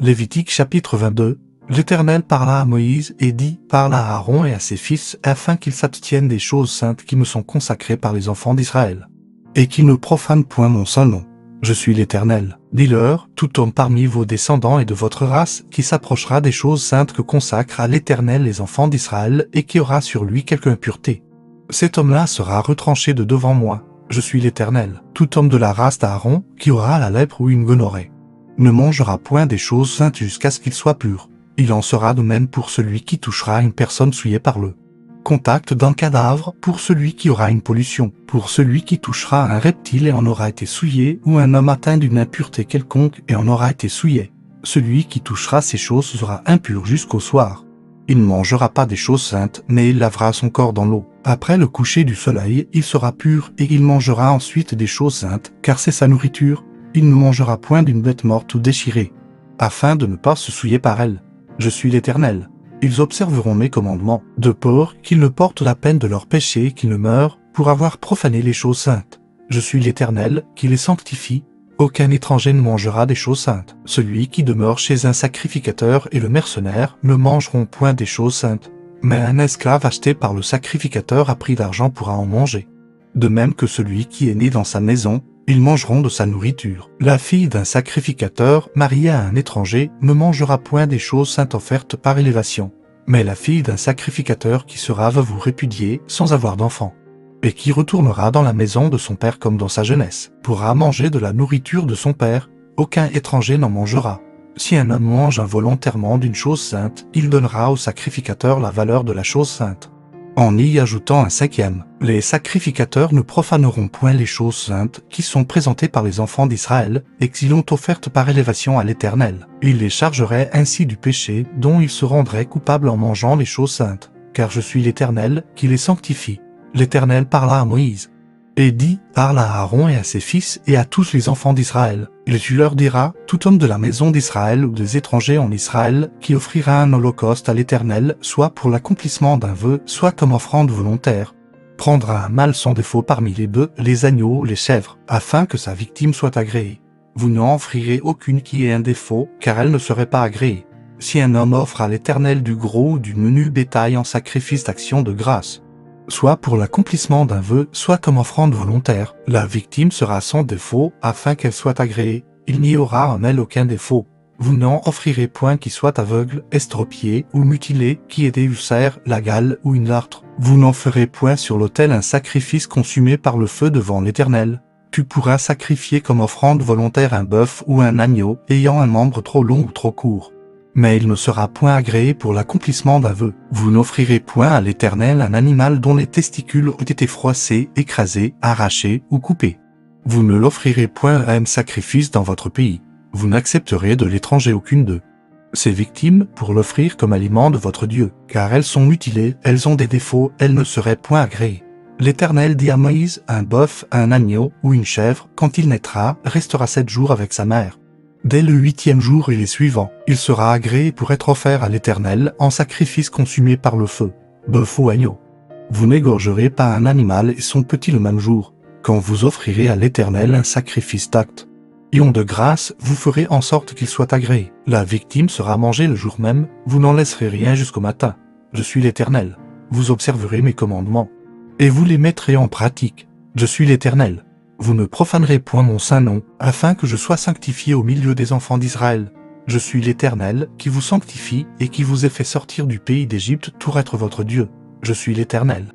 Lévitique chapitre 22. L'Éternel parla à Moïse et dit, parle à Aaron et à ses fils, afin qu'ils s'abstiennent des choses saintes qui me sont consacrées par les enfants d'Israël, et qu'ils ne profanent point mon saint nom. Je suis l'Éternel. Dis-leur, tout homme parmi vos descendants et de votre race, qui s'approchera des choses saintes que consacrent à l'Éternel les enfants d'Israël, et qui aura sur lui quelque impureté. Cet homme-là sera retranché de devant moi. Je suis l'Éternel. Tout homme de la race d'Aaron, qui aura la lèpre ou une gonorrhée, ne mangera point des choses saintes jusqu'à ce qu'il soit pur. Il en sera de même pour celui qui touchera une personne souillée par le contact d'un cadavre, pour celui qui aura une pollution, pour celui qui touchera un reptile et en aura été souillé, ou un homme atteint d'une impureté quelconque et en aura été souillé. Celui qui touchera ces choses sera impur jusqu'au soir. Il ne mangera pas des choses saintes, mais il lavera son corps dans l'eau. Après le coucher du soleil, il sera pur et il mangera ensuite des choses saintes, car c'est sa nourriture. Il ne mangera point d'une bête morte ou déchirée, afin de ne pas se souiller par elle. Je suis l'Éternel. Ils observeront mes commandements, de peur qu'ils ne portent la peine de leur péché et qu'ils ne meurent, pour avoir profané les choses saintes. Je suis l'Éternel, qui les sanctifie. Aucun étranger ne mangera des choses saintes. Celui qui demeure chez un sacrificateur et le mercenaire ne mangeront point des choses saintes. Mais un esclave acheté par le sacrificateur à prix d'argent pourra en manger. De même que celui qui est né dans sa maison, ils mangeront de sa nourriture. La fille d'un sacrificateur mariée à un étranger ne mangera point des choses saintes offertes par élévation. Mais la fille d'un sacrificateur qui sera veuve ou répudiée sans avoir d'enfant, et qui retournera dans la maison de son père comme dans sa jeunesse, pourra manger de la nourriture de son père. Aucun étranger n'en mangera. Si un homme mange involontairement d'une chose sainte, il donnera au sacrificateur la valeur de la chose sainte, en y ajoutant un cinquième. Les sacrificateurs ne profaneront point les choses saintes qui sont présentées par les enfants d'Israël et qu'ils l'ont offertes par élévation à l'Éternel. Ils les chargeraient ainsi du péché dont ils se rendraient coupables en mangeant les choses saintes, car je suis l'Éternel qui les sanctifie. L'Éternel parla à Moïse et dit, parle à Aaron et à ses fils et à tous les enfants d'Israël. Et tu leur diras, tout homme de la maison d'Israël ou des étrangers en Israël qui offrira un holocauste à l'Éternel, soit pour l'accomplissement d'un vœu, soit comme offrande volontaire, prendra un mâle sans défaut parmi les bœufs, les agneaux, les chèvres, afin que sa victime soit agréée. Vous n'en offrirez aucune qui ait un défaut, car elle ne serait pas agréée. Si un homme offre à l'Éternel du gros ou du menu bétail en sacrifice d'action de grâce, soit pour l'accomplissement d'un vœu, soit comme offrande volontaire, la victime sera sans défaut, afin qu'elle soit agréée. Il n'y aura en elle aucun défaut. Vous n'en offrirez point qui soit aveugle, estropié ou mutilé, qui ait des ulcères, la gale ou une dartre. Vous n'en ferez point sur l'autel un sacrifice consumé par le feu devant l'Éternel. Tu pourras sacrifier comme offrande volontaire un bœuf ou un agneau, ayant un membre trop long ou trop court, mais il ne sera point agréé pour l'accomplissement d'un vœu. Vous n'offrirez point à l'Éternel un animal dont les testicules ont été froissés, écrasés, arrachés ou coupés. Vous ne l'offrirez point à un sacrifice dans votre pays. Vous n'accepterez de l'étranger aucune d'eux. Ces victimes, pour l'offrir comme aliment de votre Dieu, car elles sont mutilées, elles ont des défauts, elles ne seraient point agréées. L'Éternel dit à Moïse, un bœuf, un agneau ou une chèvre, quand il naîtra, restera 7 jours avec sa mère. Dès le 8e jour et les suivants, il sera agréé pour être offert à l'Éternel en sacrifice consumé par le feu, bœuf ou agneau. Vous n'égorgerez pas un animal et son petit le même jour, quand vous offrirez à l'Éternel un sacrifice d'acte. Ion de grâce, vous ferez en sorte qu'il soit agréé. La victime sera mangée le jour même, vous n'en laisserez rien jusqu'au matin. Je suis l'Éternel. Vous observerez mes commandements, et vous les mettrez en pratique. Je suis l'Éternel. Vous ne profanerez point mon saint nom, afin que je sois sanctifié au milieu des enfants d'Israël. Je suis l'Éternel, qui vous sanctifie et qui vous ai fait sortir du pays d'Égypte pour être votre Dieu. Je suis l'Éternel.